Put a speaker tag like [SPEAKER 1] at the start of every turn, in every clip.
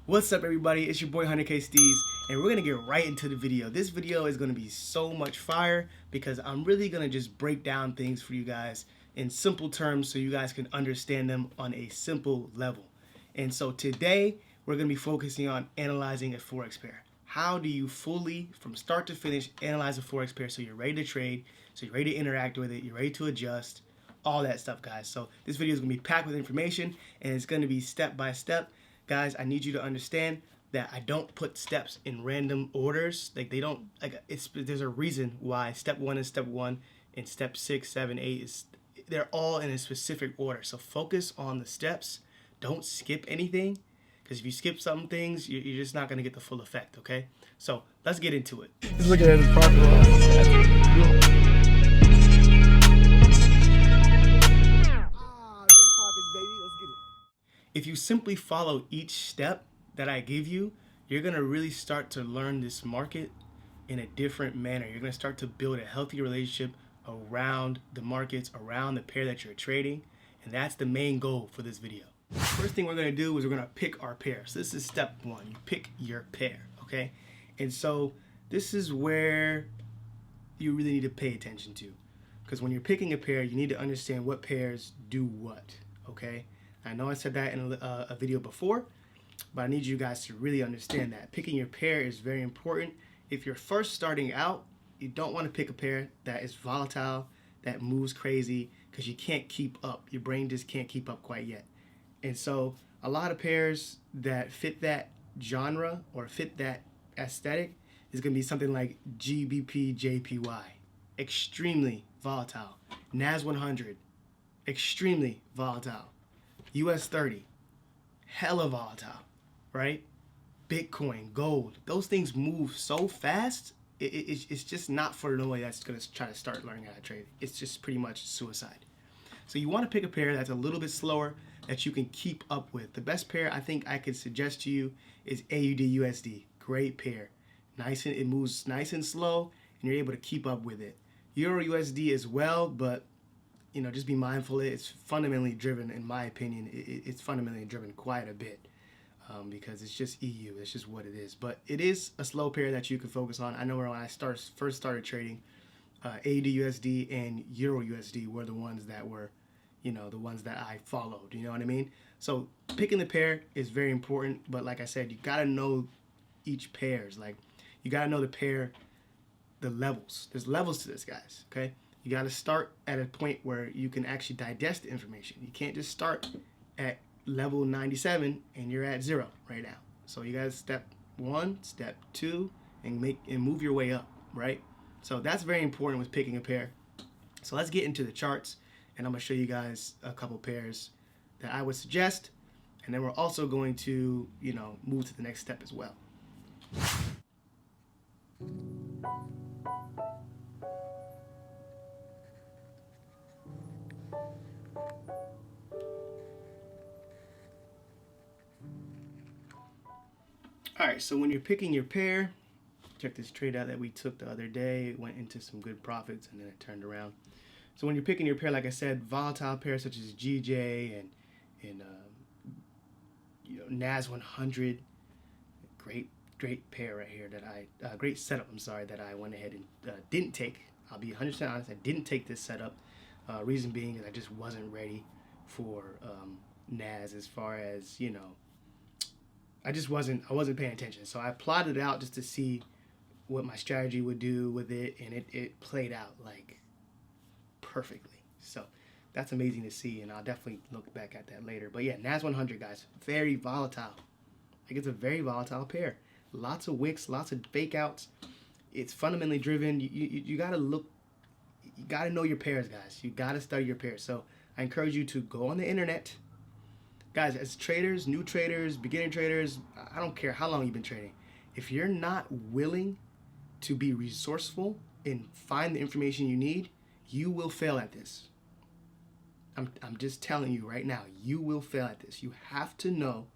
[SPEAKER 1] What's up, everybody? It's your boy 100K Steez, and we're gonna get right into the video. This video is gonna be so much fire because I'm really gonna just break down things for you guys in simple terms so you guys can understand them on a simple level. And so today we're gonna be focusing on analyzing a forex pair. How do you fully, from start to finish, analyze a forex pair so you're ready to trade, so you're ready to interact with it, you're ready to adjust, all that stuff, guys. So this video is gonna be packed with information, and it's gonna be step by step. Guys, I need you to understand that I don't put steps in random orders. Like, they don't, like, there's a reason why step 1 is step 1 and step 6, 7, 8 is, they're all in a specific order. So focus on the steps. Don't skip anything, because if you skip some things, you're just not going to get the full effect, okay? So let's get into it.
[SPEAKER 2] Just looking at his parking lot.
[SPEAKER 1] If you simply follow each step that I give you, you're going to really start to learn this market in a different manner. You're going to start to build a healthy relationship around the markets, around the pair that you're trading, and that's the main goal for this video. First thing we're going to do is we're going to pick our pair. So this is step 1. You pick your pair, okay? And so this is where you really need to pay attention to, because when you're picking a pair, you need to understand what pairs do what, okay? I know I said that in a video before, but I need you guys to really understand that. Picking your pair is very important. If you're first starting out, you don't want to pick a pair that is volatile, that moves crazy, because you can't keep up. Your brain just can't keep up quite yet. And so a lot of pairs that fit that genre or fit that aesthetic is going to be something like GBP, JPY, extremely volatile. NAS 100, extremely volatile. US 30, hella volatile, right? Bitcoin, gold, those things move so fast, it's just not for nobody that's going to try to start learning how to trade. It's just pretty much suicide. So you want to pick a pair that's a little bit slower that you can keep up with. The best pair I think I could suggest to you is AUD USD. Great pair. Nice, and it moves nice and slow, and you're able to keep up with it. Euro USD as well, but you know, just be mindful. It's fundamentally driven, in my opinion. It's fundamentally driven quite a bit because it's just EU. It's just what it is. But it is a slow pair that you can focus on. I know when I first started trading, AUD USD and Euro USD were the ones that were, you know, the ones that I followed. You know what I mean? So picking the pair is very important. But like I said, you got to know each pairs. Like, you got to know the pair, the levels. There's levels to this, guys, okay? You got to start at a point where you can actually digest the information. You can't just start at level 97 and you're at 0 right now. So you got to step 1, step 2, and move your way up, right? So that's very important with picking a pair. So let's get into the charts, and I'm going to show you guys a couple pairs that I would suggest, and then we're also going to, you know, move to the next step as well. Alright, so when you're picking your pair, check this trade out that we took the other day. It went into some good profits and then it turned around. So when you're picking your pair, like I said, volatile pairs such as GJ and you know, NAS 100, great pair right here that I great setup. I'm sorry that I went ahead and didn't take. I'll be 100% honest. I didn't take this setup. Reason being is I just wasn't ready for NAS, as far as, you know, I wasn't paying attention. So I plotted it out just to see what my strategy would do with it, and it played out like perfectly. So that's amazing to see, and I'll definitely look back at that later. But yeah, NAS 100, guys, very volatile. Like, it's a very volatile pair. Lots of wicks, lots of fake outs. It's fundamentally driven. You gotta look, you gotta know your pairs, guys. You gotta study your pairs. So I encourage you to go on the internet. Guys, as traders, new traders, beginner traders, I don't care how long you've been trading. If you're not willing to be resourceful and find the information you need, you will fail at this. I'm just telling you right now, you will fail at this. You have to know,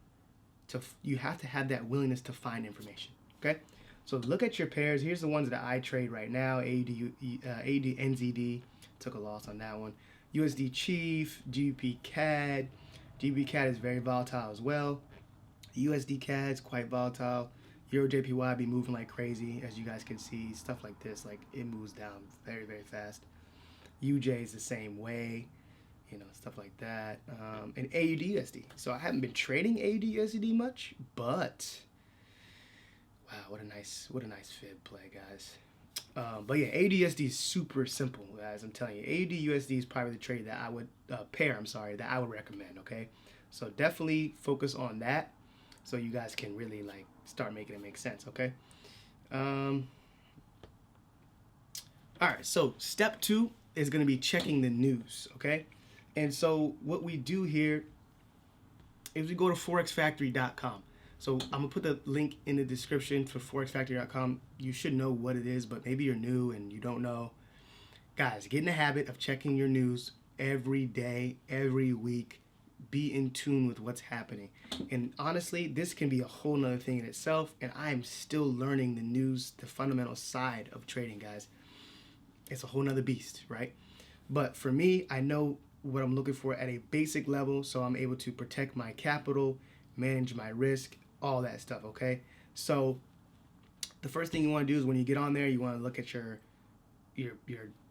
[SPEAKER 1] you have to have that willingness to find information, okay? So look at your pairs. Here's the ones that I trade right now. AUD NZD, took a loss on that one. USD Chief, GBP CAD. GBP CAD is very volatile as well. USD CAD's quite volatile. Euro JPY be moving like crazy, as you guys can see. Stuff like this, like it moves down very, very fast. UJ is the same way, stuff like that. And AUD USD. So I haven't been trading AUD USD much, but wow, what a nice fib play, guys. But yeah, AUD USD is super simple, guys. I'm telling you, AUD USD is probably the trade that I would pair. I'm sorry, that I would recommend. Okay, so definitely focus on that, so you guys can really like start making it make sense. Okay. All right. So step 2 is going to be checking the news. Okay, and so what we do here is we go to FOREX.PAIR. So I'm going to put the link in the description for FOREX.PAIR. You should know what it is, but maybe you're new and you don't know. Guys, get in the habit of checking your news every day, every week. Be in tune with what's happening. And honestly, this can be a whole nother thing in itself, and I am still learning the news, the fundamental side of trading, guys. It's a whole nother beast, right? But for me, I know what I'm looking for at a basic level, so I'm able to protect my capital, manage my risk, all that stuff. Okay, so the first thing you want to do is when you get on there, you want to look at your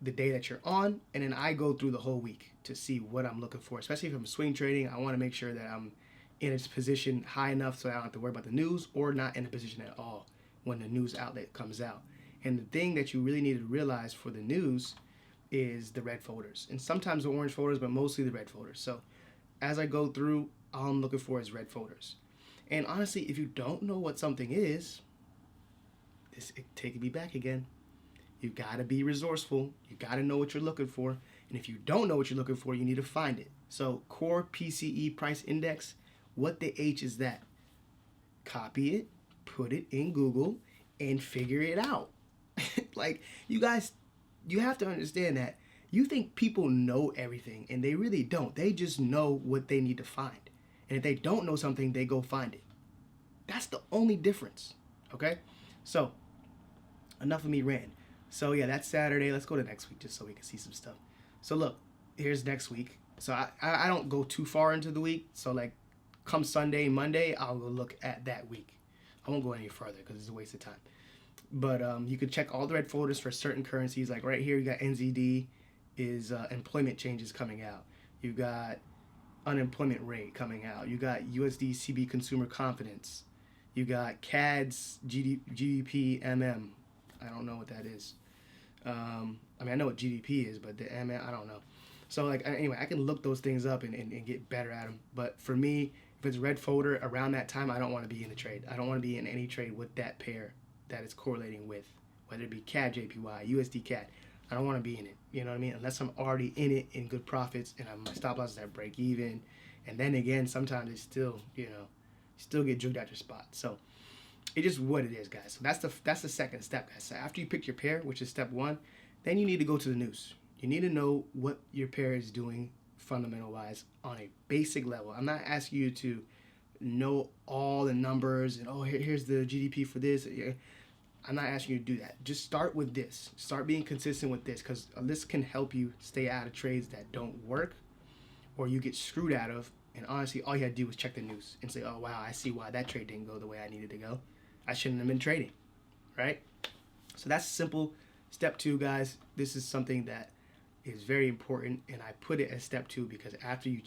[SPEAKER 1] the day that you're on, and then I go through the whole week to see what I'm looking for. Especially if I'm swing trading, I want to make sure that I'm in a position high enough so I don't have to worry about the news, or not in a position at all when the news outlet comes out. And the thing that you really need to realize for the news is the red folders, and sometimes the orange folders, but mostly the red folders. So as I go through, all I'm looking for is red folders. And honestly, if you don't know what something is, it's taking me back again. You gotta be resourceful. You gotta know what you're looking for. And if you don't know what you're looking for, you need to find it. So core PCE price index, what the H is that? Copy it, put it in Google, and figure it out. Like, you guys, you have to understand that you think people know everything, and they really don't. They just know what they need to find. And if they don't know something, they go find it. That's the only difference. Okay? So, enough of me ranting. So, yeah, that's Saturday. Let's go to next week just so we can see some stuff. So, look, here's next week. So, I don't go too far into the week. So, like, come Sunday, Monday, I'll go look at that week. I won't go any further because it's a waste of time. But you could check all the red folders for certain currencies. Like right here, you got NZD is employment changes coming out. You got unemployment rate coming out. You got USD CB consumer confidence. You got CAD's GDP MM. I don't know what that is. I mean, I know what GDP is, but the MM, I don't know. So like anyway, I can look those things up and get better at them. But for me, if it's red folder around that time, I don't want to be in the trade. I don't want to be in any trade with that pair that it's correlating with, whether it be CAD JPY, USD CAD. I don't want to be in it. You know what I mean? Unless I'm already in it in good profits and my stop losses at break even. And then again, sometimes it's still, still get juked at your spot. So it's just what it is, guys. So that's the second step, guys. So after you pick your pair, which is step 1, then you need to go to the news. You need to know what your pair is doing fundamental wise on a basic level. I'm not asking you to know all the numbers and here's the GDP for this. I'm not asking you to do that. Just start with this. Start being consistent with this, because this can help you stay out of trades that don't work or you get screwed out of. And honestly, all you had to do was check the news and say, oh, wow, I see why that trade didn't go the way I needed to go. I shouldn't have been trading, right? So that's simple. Step 2, guys. This is something that is very important, and I put it as step 2 because after you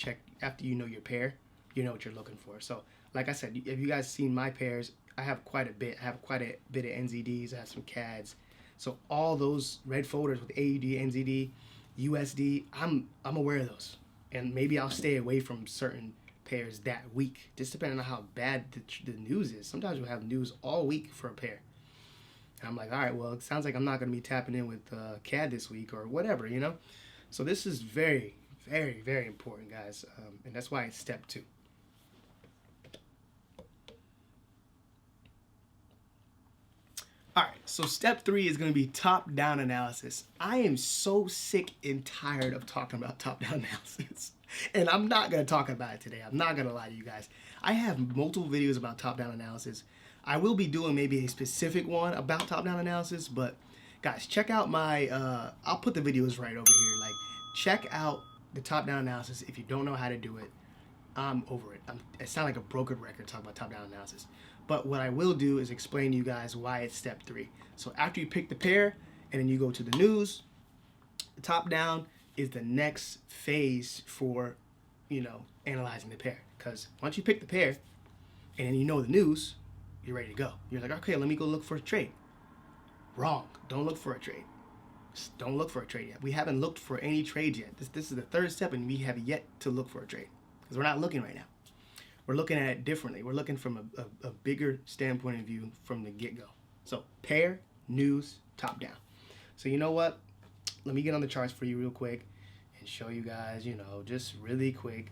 [SPEAKER 1] know your pair, you know what you're looking for. So like I said, if you guys seen my pairs, I have quite a bit. I have quite a bit of NZDs. I have some CADs. So all those red folders with AUD, NZD, USD, I'm aware of those. And maybe I'll stay away from certain pairs that week, just depending on how bad the news is. Sometimes we'll have news all week for a pair. And I'm like, all right, well, it sounds like I'm not going to be tapping in with CAD this week or whatever, So this is very, very, very important, guys. And that's why it's step 2. All right, so step 3 is going to be top-down analysis. I am so sick and tired of talking about top-down analysis. And I'm not going to talk about it today. I'm not going to lie to you guys. I have multiple videos about top-down analysis. I will be doing maybe a specific one about top-down analysis, but guys, check out my, I'll put the videos right over here. Like, check out the top-down analysis if you don't know how to do it. I'm over it. I sound like a broken record talking about top-down analysis. But what I will do is explain to you guys why it's step 3. So after you pick the pair and then you go to the news, the top-down is the next phase for, analyzing the pair. Because once you pick the pair and then you know the news, you're ready to go. You're like, okay, let me go look for a trade. Wrong. Don't look for a trade. Just don't look for a trade yet. We haven't looked for any trades yet. This is the third step, and we have yet to look for a trade because we're not looking right now. We're looking at it differently. We're looking from a bigger standpoint of view from the get-go. So pair, news, top down. So you know what? Let me get on the charts for you real quick and show you guys, just really quick.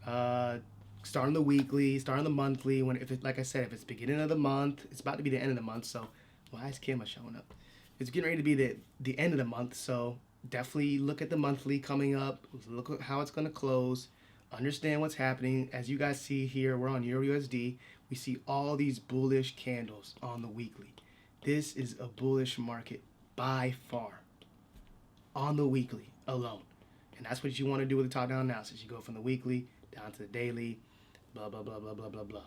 [SPEAKER 1] Starting the weekly, starting the monthly. Like I said, if it's beginning of the month, it's about to be the end of the month. So why is Kima showing up? It's getting ready to be the end of the month. So definitely look at the monthly coming up. Look at how it's going to close. Understand what's happening. As you guys see here, we're on Euro USD. We see all these bullish candles on the weekly. This is a bullish market by far on the weekly alone. And that's what you want to do with the top-down analysis. You go from the weekly down to the daily, blah, blah, blah, blah, blah, blah, blah.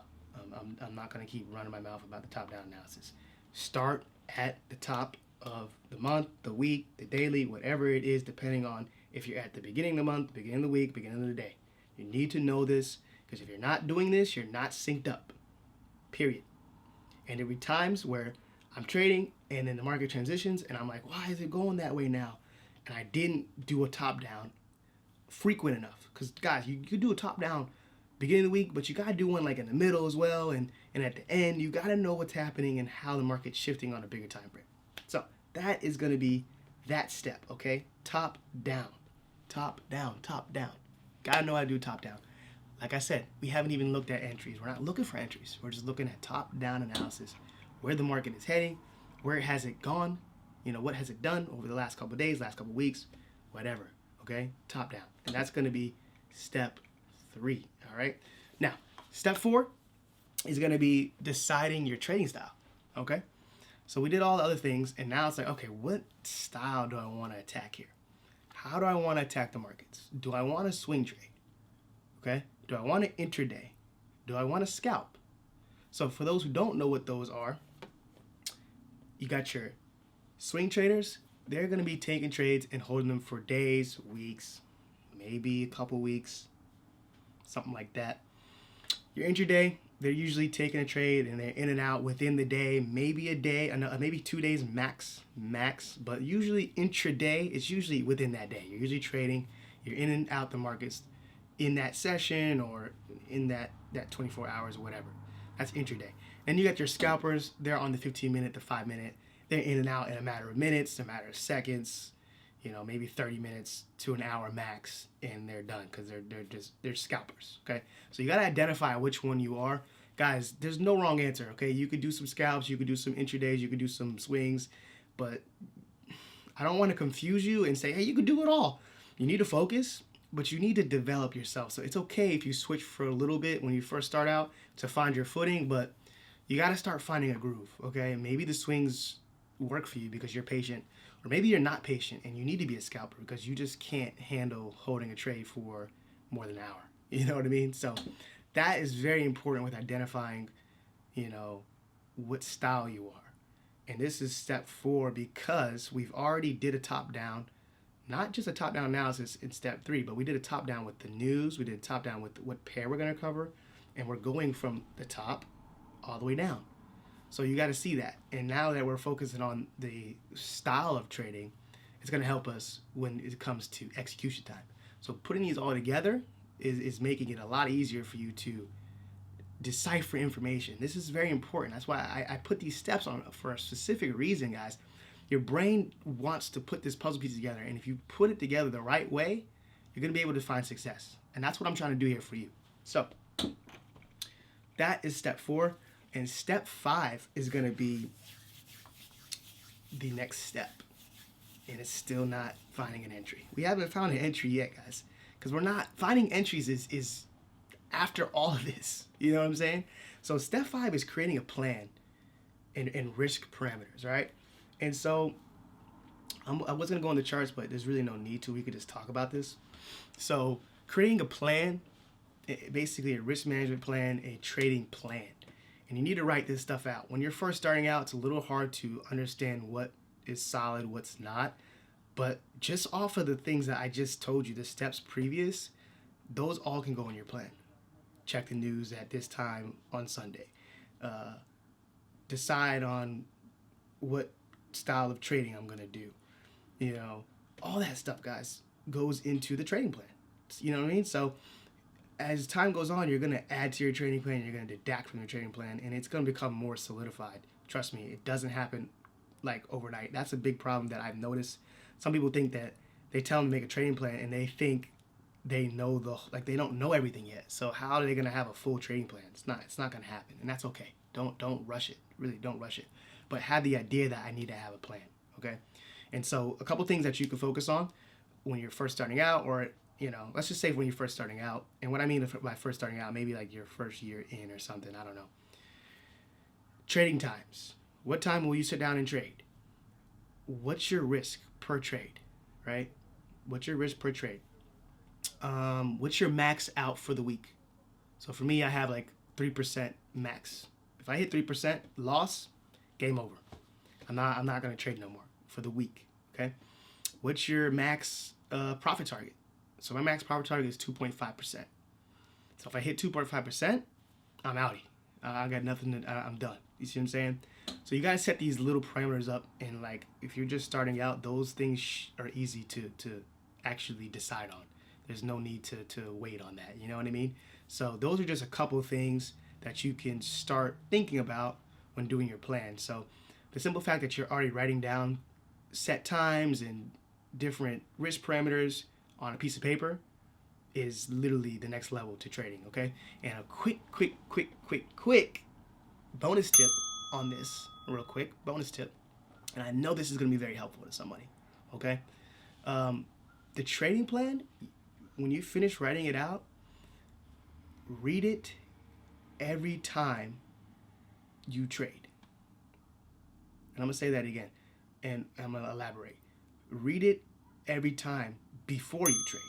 [SPEAKER 1] I'm not going to keep running my mouth about the top-down analysis. Start at the top of the month, the week, the daily, whatever it is, depending on if you're at the beginning of the month, beginning of the week, beginning of the day. You need to know this, because if you're not doing this, you're not synced up, period. And there'll be times where I'm trading and then the market transitions and I'm like, why is it going that way now? And I didn't do a top down frequent enough. Because guys, you could do a top down beginning of the week, but you got to do one like in the middle as well. And at the end, you got to know what's happening and how the market's shifting on a bigger time frame. So that is going to be that step, okay? Top down, top down, top down. Got to know how to do top down. Like I said, we haven't even looked at entries. We're not looking for entries. We're just looking at top down analysis, where the market is heading, where has it gone, what has it done over the last couple of days, last couple of weeks, whatever, okay? Top down. And that's going to be step 3, all right? Now, step 4 is going to be deciding your trading style, okay? So we did all the other things, and now it's like, okay, what style do I want to attack here? How do I want to attack the markets? Do I want to swing trade? Okay? Do I want to intraday? Do I want to scalp? So for those who don't know what those are, you got your swing traders. They're going to be taking trades and holding them for days, weeks, maybe a couple weeks, something like that. Your intraday, they're usually taking a trade and they're in and out within the day, maybe a day, maybe 2 days max. But usually intraday, it's usually within that day. You're usually trading, you're in and out the markets in that session or in that 24 hours or whatever. That's intraday. And you got your scalpers, they're on the 15-minute to 5-minute. They're in and out in a matter of minutes, a matter of seconds, maybe 30 minutes to an hour max, and they're done because they're scalpers, okay? So you got to identify which one you are. Guys, there's no wrong answer, okay? You could do some scalps, you could do some intradays, you could do some swings, but I don't want to confuse you and say, hey, you could do it all. You need to focus, but you need to develop yourself. So it's okay if you switch for a little bit when you first start out to find your footing, but you got to start finding a groove, okay? Maybe the swings work for you because you're patient, or maybe you're not patient and you need to be a scalper because you just can't handle holding a trade for more than an hour. You know what I mean? So that is very important with identifying, what style you are. And this is step 4 because we've already did a top down, not just a top down analysis in step 3, but we did a top down with the news. We did a top down with what pair we're going to cover, and we're going from the top all the way down. So you got to see that. And now that we're focusing on the style of trading, it's going to help us when it comes to execution time. So putting these all together is making it a lot easier for you to decipher information. This is very important. That's why I put these steps on for a specific reason, guys. Your brain wants to put this puzzle piece together, and if you put it together the right way, you're going to be able to find success. And that's what I'm trying to do here for you. So that is step 4. And step 5 is going to be the next step. And it's still not finding an entry. We haven't found an entry yet, guys. Because we're not finding entries is after all of this. You know what I'm saying? So step 5 is creating a plan and risk parameters, right? And so I was going to go on the charts, but there's really no need to. We could just talk about this. So creating a plan basically a risk management plan, a trading plan. And you need to write this stuff out. When you're first starting out, it's a little hard to understand what is solid, what's not. But just off of the things that I just told you, the steps previous, those all can go in your plan. Check the news at this time on Sunday. Decide on what style of trading I'm going to do. You know, all that stuff, guys, goes into the trading plan. You know what I mean? So as time goes on, you're going to add to your trading plan, you're going to deduct from your trading plan, and it's going to become more solidified. Trust me, it doesn't happen like overnight. That's a big problem that I've noticed. Some people think that they tell them to make a trading plan and they think they know they don't know everything yet. So how are they going to have a full trading plan? It's not going to happen, and that's okay. Don't rush it. Really, don't rush it. But have the idea that I need to have a plan, okay? And so a couple things that you can focus on when you're first starting out, or let's just say when you're first starting out. And what I mean by first starting out, maybe like your first year in or something, I don't know. Trading times. What time will you sit down and trade? What's your risk per trade, right? What's your risk per trade? What's your max out for the week? So for me, I have like 3% max. If I hit 3% loss, game over. I'm not going to trade no more for the week, okay? What's your max profit target? So my max profit target is 2.5%. So if I hit 2.5%, I'm outie. I got nothing. I'm done. You see what I'm saying? So you guys set these little parameters up, and like if you're just starting out, those things are easy to actually decide on. There's no need to wait on that. You know what I mean? So those are just a couple of things that you can start thinking about when doing your plan. So the simple fact that you're already writing down set times and different risk parameters on a piece of paper is literally the next level to trading, okay? And a quick bonus tip on this, real quick bonus tip, and I know this is going to be very helpful to somebody, okay? The trading plan, when you finish writing it out, read it every time you trade. And I'm going to say that again, and I'm going to elaborate. Read it every time before you trade,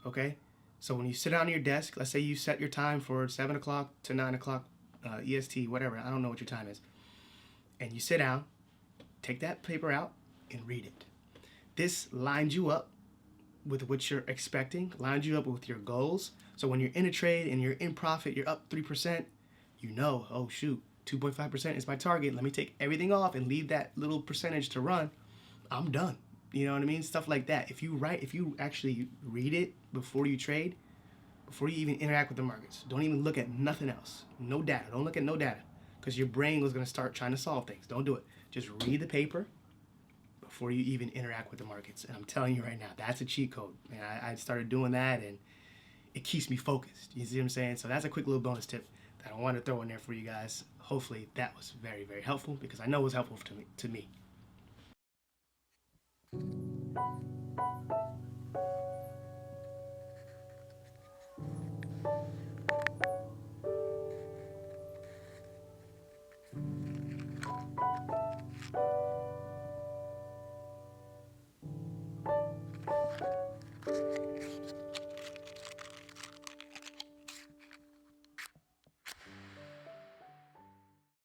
[SPEAKER 1] okay? So when you sit down at your desk, let's say you set your time for 7 o'clock to 9 o'clock EST, whatever, I don't know what your time is, and you sit down, take that paper out and read it. This lines you up with what you're expecting, lines you up with your goals. So when you're in a trade and you're in profit, you're up 3%, oh shoot, 2.5% is my target. Let me take everything off and leave that little percentage to run. I'm done. You know what I mean? Stuff like that. If you actually read it before you trade, before you even interact with the markets, don't even look at nothing else. No data. Don't look at no data, because your brain was going to start trying to solve things. Don't do it. Just read the paper before you even interact with the markets. And I'm telling you right now, that's a cheat code. And I started doing that, and it keeps me focused. You see what I'm saying? So that's a quick little bonus tip that I want to throw in there for you guys. Hopefully that was very, very helpful, because I know it was helpful to me.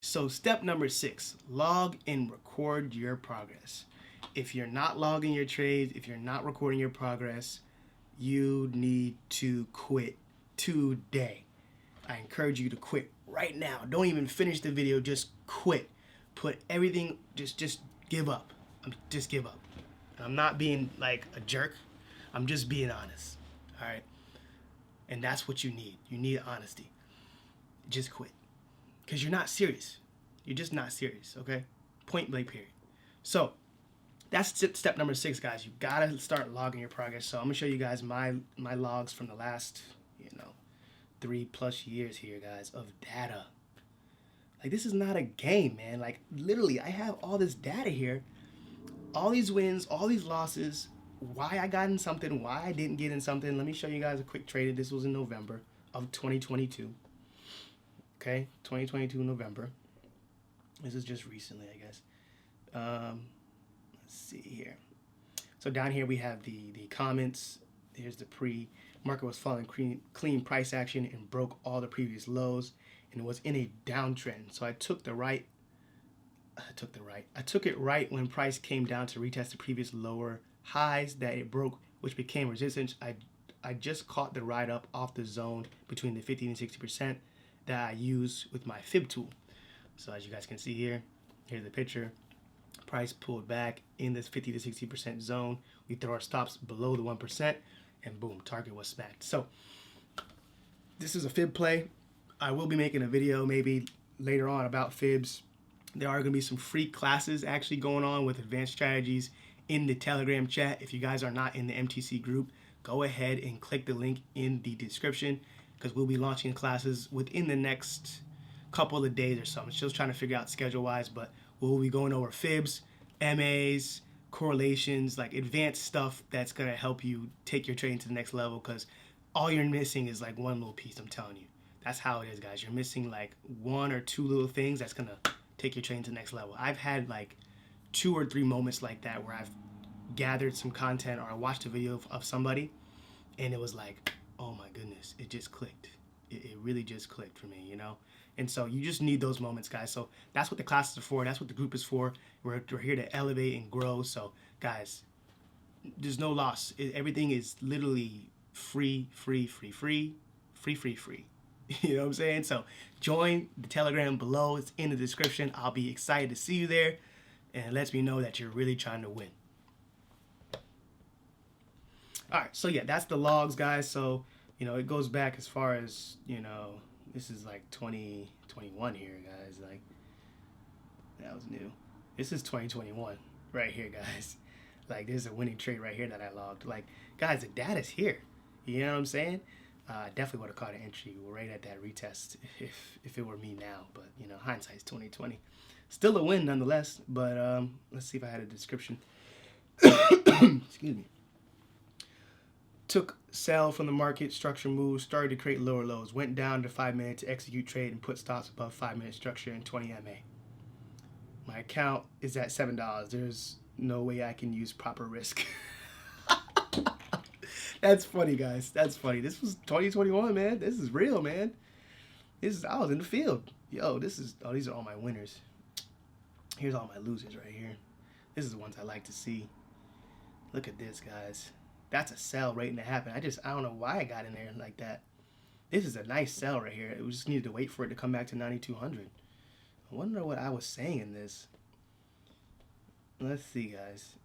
[SPEAKER 1] So step number 6, log and record your progress. If you're not logging your trades, if you're not recording your progress, you need to quit today. I encourage you to quit right now. Don't even finish the video, just quit. Put everything, just give up. Just give up. I'm not being like a jerk. I'm just being honest. All right? And that's what you need. You need honesty. Just quit. Because you're not serious. You're just not serious, okay? Point blank period. So that's step number 6, guys. You gotta start logging your progress. So I'm gonna show you guys my logs from the last 3+ years here, guys, of data. Like, this is not a game, man. Like, literally, I have all this data here, all these wins, all these losses, why I got in something, why I didn't get in something. Let me show you guys a quick trade. This was in November of 2022. Okay, 2022 November. This is just recently, I guess. Let's see here. So down here we have the comments. Here's the Market was following clean price action and broke all the previous lows and was in a downtrend. So I took it right when price came down to retest the previous lower highs that it broke, which became resistance. I just caught the ride up off the zone between the 50 and 60% that I use with my fib tool. So as you guys can see here, here's the picture. Price pulled back in this 50 to 60% zone. We throw our stops below the 1%, and boom, target was smacked. So this is a fib play. I will be making a video maybe later on about fibs. There are going to be some free classes actually going on with advanced strategies in the Telegram chat. If you guys are not in the MTC group, go ahead and click the link in the description, because we'll be launching classes within the next couple of days or so. I'm still trying to figure out schedule-wise, but we'll be going over fibs, MAs, correlations, like advanced stuff that's going to help you take your trading to the next level, because all you're missing is like one little piece, I'm telling you. That's how it is, guys. You're missing like one or two little things that's going to take your trading to the next level. I've had like 2 or 3 moments like that where I've gathered some content or I watched a video of somebody and it was like, oh my goodness, it just clicked. It really just clicked for me, you know? And so you just need those moments, guys. So that's what the classes are for. That's what the group is for. We're here to elevate and grow. So guys, there's no loss. Everything is literally free. You know what I'm saying? So join the Telegram below. It's in the description. I'll be excited to see you there. And it lets me know that you're really trying to win. All right, so yeah, that's the logs, guys. So, you know, it goes back as far as, you know, this is like 2021 here, guys. Like, that was new. This is 2021 right here, guys. Like, there's a winning trade right here that I logged. Like, guys, the data's here. You know what I'm saying? Definitely would have caught an entry right at that retest if it were me now. But, you know, hindsight's 2020. Still a win nonetheless. But let's see if I had a description. Excuse me. Took sell from the market, structure moves, started to create lower lows, went down to 5 minutes to execute trade and put stops above 5 minute structure and 20 MA. My account is at $7. There's no way I can use proper risk. That's funny, guys. That's funny. This was 2021, man. This is real, man. I was in the field. Yo, these are all my winners. Here's all my losers right here. This is the ones I like to see. Look at this, guys. That's a sell waiting to happen. I don't know why I got in there like that. This is a nice sell right here. We just needed to wait for it to come back to 9,200. I wonder what I was saying in this. Let's see, guys.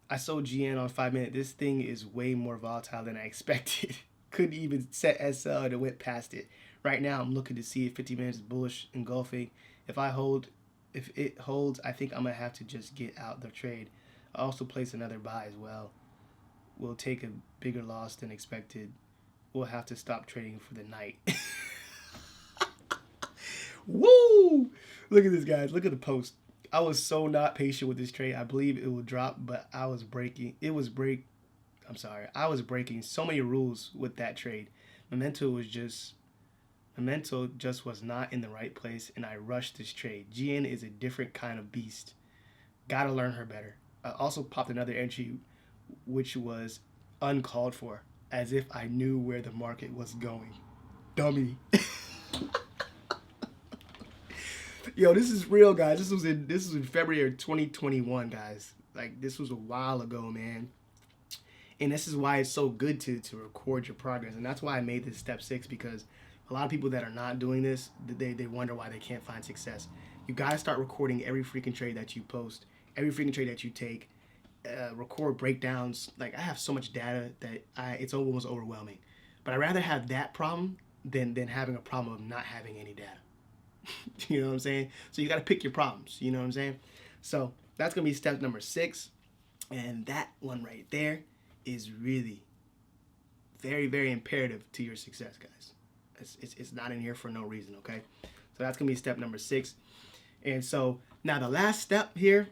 [SPEAKER 1] I sold GN on 5 minute. This thing is way more volatile than I expected. Couldn't even set SL and it went past it. Right now, I'm looking to see if 50 minutes is bullish engulfing. If it holds, I think I'm going to have to just get out the trade. I also place another buy as well. We'll take a bigger loss than expected. We'll have to stop trading for the night. Woo! Look at this, guys. Look at the post. I was so not patient with this trade. I believe it will drop, but I was breaking. I was breaking so many rules with that trade. My mental just was not in the right place, and I rushed this trade. GN is a different kind of beast. Gotta learn her better. I also popped another entry, which was uncalled for, as if I knew where the market was going. Dummy. Yo, this is real, guys. This was in February of 2021, guys. Like, this was a while ago, man. And this is why it's so good to record your progress. And that's why I made this step 6, because a lot of people that are not doing this, they wonder why they can't find success. You got to start recording every freaking trade that you post, every freaking trade that you take. Record breakdowns. Like, I have so much data that it's almost overwhelming. But I'd rather have that problem than having a problem of not having any data. You know what I'm saying? So you got to pick your problems. You know what I'm saying? So that's going to be step number 6. And that one right there is really very, very imperative to your success, guys. It's not in here for no reason, okay? So that's going to be step number 6. And so now the last step here,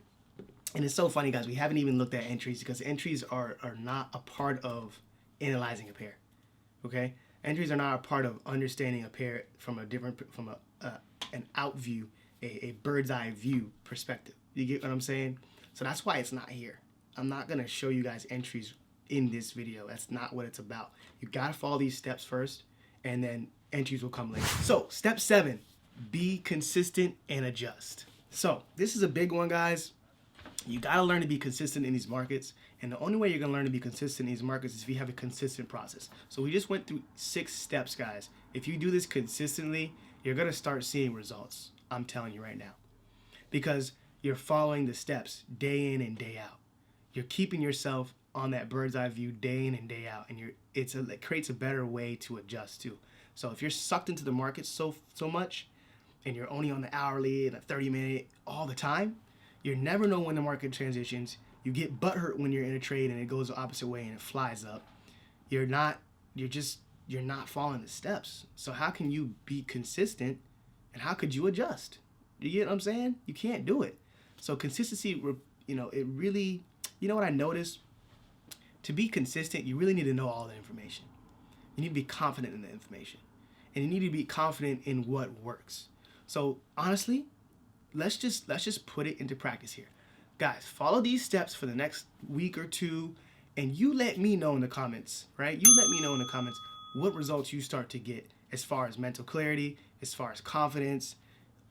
[SPEAKER 1] and it's so funny, guys, we haven't even looked at entries, because entries are not a part of analyzing a pair, okay? Entries are not a part of understanding a pair from an out view, a bird's eye view perspective. You get what I'm saying? So that's why it's not here. I'm not going to show you guys entries in this video. That's not what it's about. You gotta follow these steps first, and then entries will come later. So step 7, be consistent and adjust. So this is a big one, guys. You gotta learn to be consistent in these markets, and the only way you're gonna learn to be consistent in these markets is if you have a consistent process. So we just went through 6 steps, guys. If you do this consistently, you're gonna start seeing results. I'm telling you right now, because you're following the steps day in and day out. You're keeping yourself on that bird's eye view day in and day out, and it creates a better way to adjust too. So if you're sucked into the market so much, and you're only on the hourly and a 30-minute all the time, you never know when the market transitions. You get butthurt when you're in a trade and it goes the opposite way and it flies up. You're not following the steps. So how can you be consistent, and how could you adjust? You get what I'm saying? You can't do it. So consistency, it really, what I noticed? To be consistent, you really need to know all the information. You need to be confident in the information, and you need to be confident in what works. So honestly, let's just put it into practice here. Guys, follow these steps for the next week or 2, and you let me know in the comments, right? You let me know in the comments what results you start to get as far as mental clarity, as far as confidence,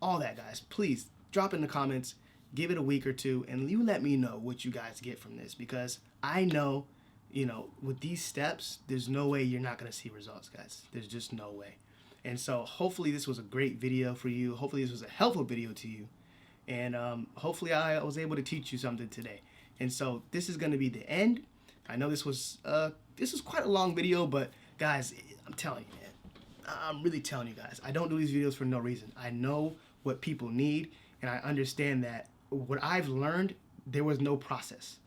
[SPEAKER 1] all that, guys. Please drop in the comments, give it a week or 2, and you let me know what you guys get from this, because I know, with these steps, there's no way you're not going to see results, guys. There's just no way. And so hopefully this was a great video for you. Hopefully this was a helpful video to you. And hopefully I was able to teach you something today. And so this is going to be the end. I know this was quite a long video, but guys, I'm telling you, man, I'm really telling you guys, I don't do these videos for no reason. I know what people need, and I understand that what I've learned, there was no process.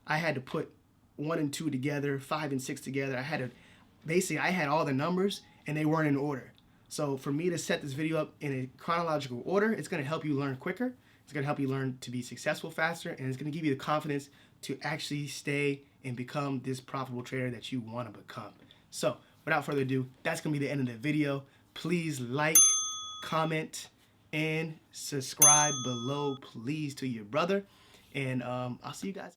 [SPEAKER 1] I had to put 1 and 2 together, 5 and 6 together. I had all the numbers, and they weren't in order. So for me to set this video up in a chronological order, it's going to help you learn quicker. It's going to help you learn to be successful faster, and it's going to give you the confidence to actually stay and become this profitable trader that you want to become. So without further ado, that's going to be the end of the video. Please like, comment, and subscribe below, please, to your brother. And I'll see you guys.